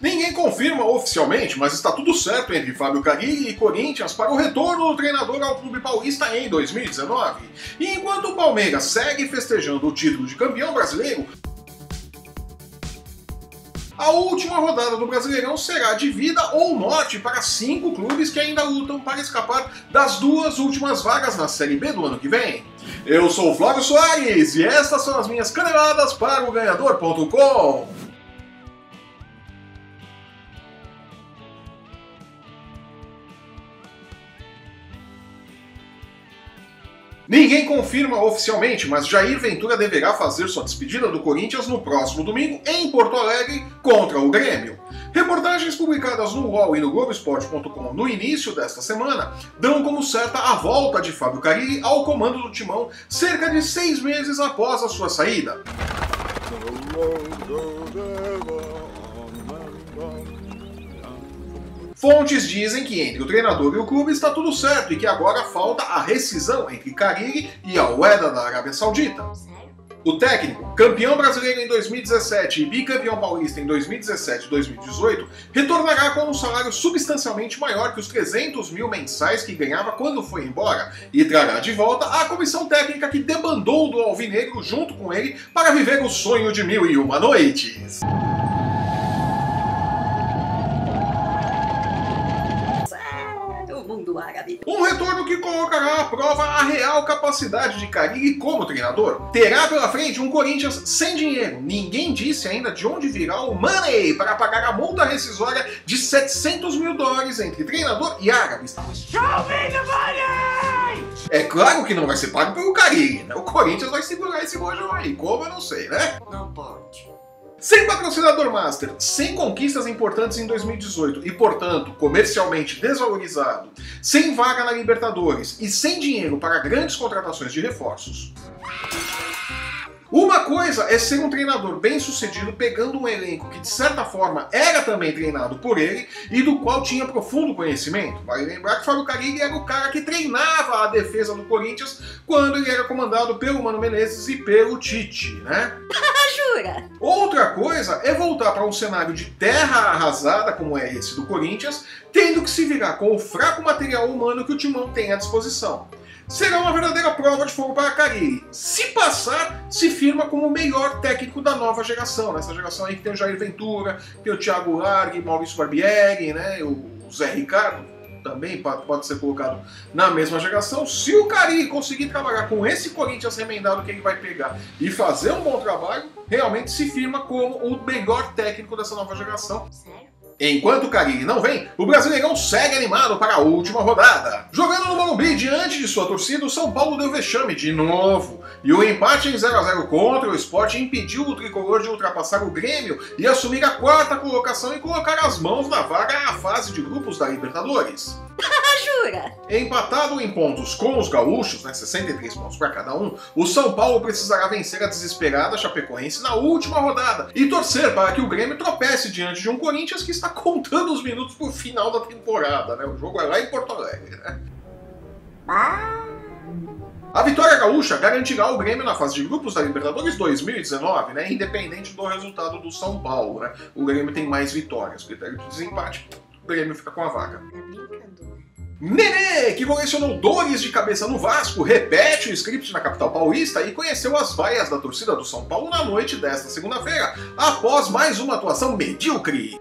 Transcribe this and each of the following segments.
Ninguém confirma oficialmente, mas está tudo certo entre Fábio Carille e Corinthians para o retorno do treinador ao clube paulista em 2019. E enquanto o Palmeiras segue festejando o título de campeão brasileiro, a última rodada do Brasileirão será de vida ou morte para 5 clubes que ainda lutam para escapar das 2 últimas vagas na Série B do ano que vem. Eu sou o Flávio Soares e estas são as minhas caneladas para o Ganhador.com. Ninguém confirma oficialmente, mas Jair Ventura deverá fazer sua despedida do Corinthians no próximo domingo em Porto Alegre contra o Grêmio. Reportagens publicadas no UOL e no Globoesporte.com no início desta semana dão como certa a volta de Fábio Carille ao comando do Timão cerca de 6 meses após a sua saída. Fontes dizem que entre o treinador e o clube está tudo certo e que agora falta a rescisão entre Carille e Al Wahda da Arábia Saudita. O técnico, campeão brasileiro em 2017 e bicampeão paulista em 2017 e 2018, retornará com um salário substancialmente maior que os 300 mil mensais que ganhava quando foi embora e trará de volta a comissão técnica que debandou do Alvinegro junto com ele para viver o sonho de 1001 noites. Um retorno que colocará à prova a real capacidade de Carille como treinador. Terá pela frente um Corinthians sem dinheiro. Ninguém disse ainda de onde virá o money para pagar a multa rescisória de 700 mil dólares entre treinador e árabes. Show me the money! É claro que não vai ser pago pelo Carille, né? O Corinthians vai segurar esse rojão aí. Como eu não sei, né? Não pode. Sem patrocinador master, sem conquistas importantes em 2018 e, portanto, comercialmente desvalorizado, sem vaga na Libertadores e sem dinheiro para grandes contratações de reforços. Uma coisa é ser um treinador bem-sucedido pegando um elenco que, de certa forma, era também treinado por ele e do qual tinha profundo conhecimento. Vale lembrar que Fábio Carille era o cara que treinava a defesa do Corinthians quando ele era comandado pelo Mano Menezes e pelo Tite, né? Jura? Outra coisa é voltar para um cenário de terra arrasada como é esse do Corinthians, tendo que se virar com o fraco material humano que o Timão tem à disposição. Será uma verdadeira prova de fogo para Carille. Se passar, se firma como o melhor técnico da nova geração. Nessa geração aí que tem o Jair Ventura, tem o Thiago Largue, Maurício Barbieri, né, o Zé Ricardo também pode ser colocado na mesma geração. Se o Carille conseguir trabalhar com esse Corinthians remendado que ele vai pegar e fazer um bom trabalho, realmente se firma como o melhor técnico dessa nova geração. Sério? Enquanto o Carille não vem, o Brasileirão segue animado para a última rodada. Jogando no Morumbi diante de sua torcida, o São Paulo deu vexame de novo. E o empate em 0-0 contra o Sport impediu o tricolor de ultrapassar o Grêmio e assumir a 4ª colocação e colocar as mãos na vaga à fase de grupos da Libertadores. Jura? Empatado em pontos com os gaúchos, né, 63 pontos para cada um, o São Paulo precisará vencer a desesperada Chapecoense na última rodada e torcer para que o Grêmio tropece diante de um Corinthians que está contando os minutos para o final da temporada, né? O jogo é lá em Porto Alegre, né? A vitória gaúcha garantirá o Grêmio na fase de grupos da Libertadores 2019, né? Independente do resultado do São Paulo, né? O Grêmio tem mais vitórias, critério de desempate, o Grêmio fica com a vaga. Tá brincando? Nenê, que colecionou dores de cabeça no Vasco, repete o script na capital paulista e conheceu as vaias da torcida do São Paulo na noite desta segunda-feira, após mais uma atuação medíocre.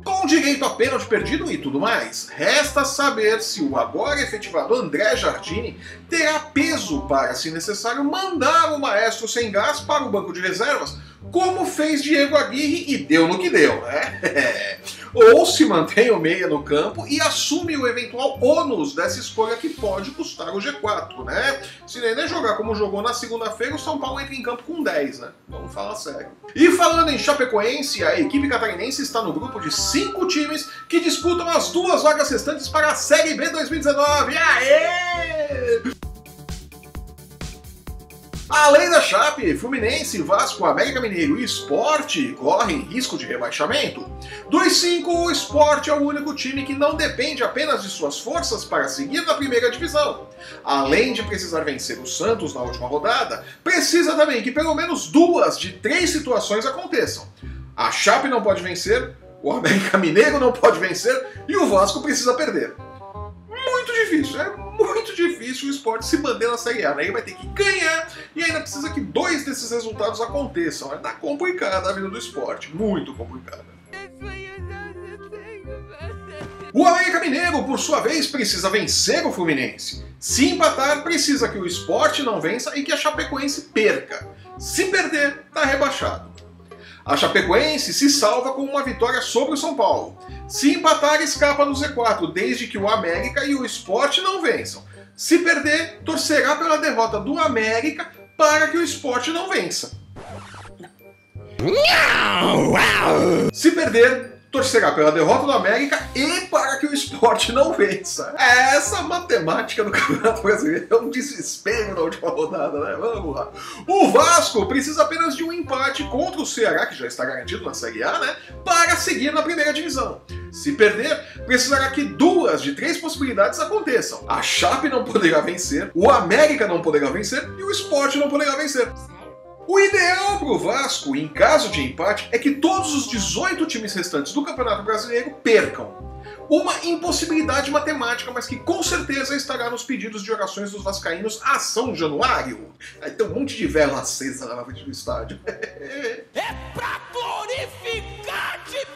Com direito a pênalti perdido e tudo mais, resta saber se o agora efetivado André Jardine terá peso para, se necessário, mandar o maestro sem gás para o banco de reservas, como fez Diego Aguirre e deu no que deu, né? Ou se mantém o meia no campo e assume o eventual ônus dessa escolha que pode custar o G4, né? Se Nenê jogar como jogou na segunda-feira, o São Paulo entra em campo com 10, né? Vamos falar sério. E falando em Chapecoense, a equipe catarinense está no grupo de 5 times que disputam as 2 vagas restantes para a Série B 2019. Aê! Além da Chape, Fluminense, Vasco, América Mineiro e Sport correm risco de rebaixamento. Dos 5, o Sport é o único time que não depende apenas de suas forças para seguir na primeira divisão. Além de precisar vencer o Santos na última rodada, precisa também que pelo menos 2 de 3 situações aconteçam. A Chape não pode vencer, o América Mineiro não pode vencer e o Vasco precisa perder. Muito difícil, é muito difícil o Sport se manter na Série A, né? Ele vai ter que ganhar e ainda precisa que 2 desses resultados aconteçam. Tá complicada a vida do Sport, muito complicada. O América Mineiro, por sua vez, precisa vencer o Fluminense. Se empatar, precisa que o Sport não vença e que a Chapecoense perca. Se perder, tá rebaixado. A Chapecoense se salva com uma vitória sobre o São Paulo. Se empatar, escapa no Z4, desde que o América e o Sport não vençam. Se perder, torcerá pela derrota do América para que o Sport não vença. Se perder, torcerá pela derrota do América e para que o Sport não vença. Essa matemática do Campeonato Brasileiro é um desespero na última rodada, né? Vamos lá. O Vasco precisa apenas de um empate contra o Ceará, que já está garantido na Série A, né? Para seguir na primeira divisão. Se perder, precisará que 2 de 3 possibilidades aconteçam. A Chape não poderá vencer, o América não poderá vencer e o Sport não poderá vencer. O ideal para o Vasco, em caso de empate, é que todos os 18 times restantes do Campeonato Brasileiro percam. Uma impossibilidade matemática, mas que com certeza estará nos pedidos de orações dos vascaínos a São Januário. Aí tem um monte de vela acesa lá na frente do estádio. É pra glorificar de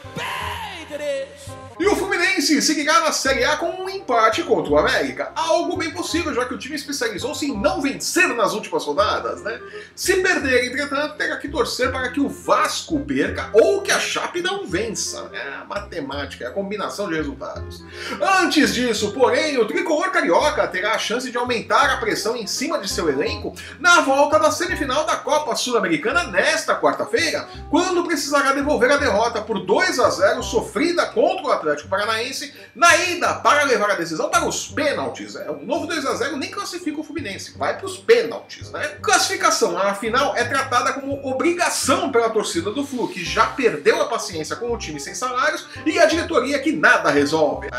pedres! E o Fluminense seguirá na Série A com um empate contra o América. Algo bem possível, já que o time especializou-se em não vencer nas últimas rodadas, né? Se perder, entretanto, terá que torcer para que o Vasco perca ou que a Chape não vença. É a matemática, é a combinação de resultados. Antes disso, porém, o tricolor carioca terá a chance de aumentar a pressão em cima de seu elenco na volta da semifinal da Copa Sul-Americana nesta quarta-feira, quando precisará devolver a derrota por 2-0 sofrida contra o Atlético Paranaense na ida para levar a decisão para os pênaltis. O novo 2-0 nem classifica o Fluminense, vai para os pênaltis, né? Classificação à final é tratada como obrigação pela torcida do Flu, que já perdeu a paciência com o time sem salários e a diretoria que nada resolve.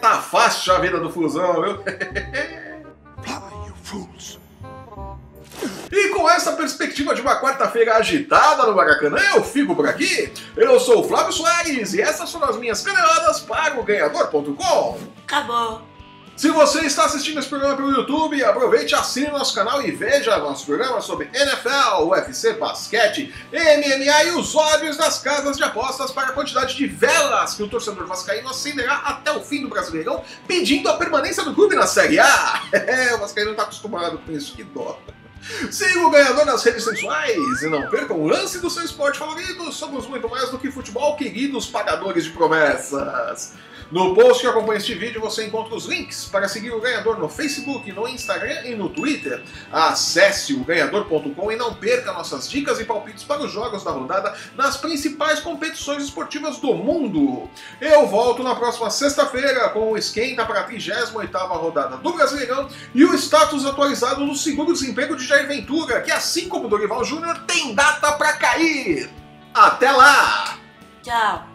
Tá fácil a vida do Flusão, viu? E com essa perspectiva de uma quarta-feira agitada no Maracanã, eu fico por aqui. Eu sou o Flávio Soares e essas foram as minhas caneladas para o Ganhador.com. Acabou. Se você está assistindo esse programa pelo YouTube, aproveite, assine nosso canal e veja nossos programas sobre NFL, UFC, basquete, MMA e os ódios das casas de apostas para a quantidade de velas que o torcedor vascaíno acenderá até o fim do Brasileirão, pedindo a permanência do clube na Série A. O vascaíno não está acostumado com isso, que dó. Siga o Ganhador nas redes sensuais e não percam o lance do seu esporte favorito. Somos muito mais do que futebol, queridos pagadores de promessas. No post que acompanha este vídeo você encontra os links para seguir o Ganhador no Facebook, no Instagram e no Twitter. Acesse o Ganhador.com e não perca nossas dicas e palpites para os jogos da rodada nas principais competições esportivas do mundo. Eu volto na próxima sexta-feira com o esquenta para a 38ª rodada do Brasileirão e o status atualizado do seguro desemprego de Jair Ventura, que assim como Dorival Júnior tem data para cair. Até lá! Tchau.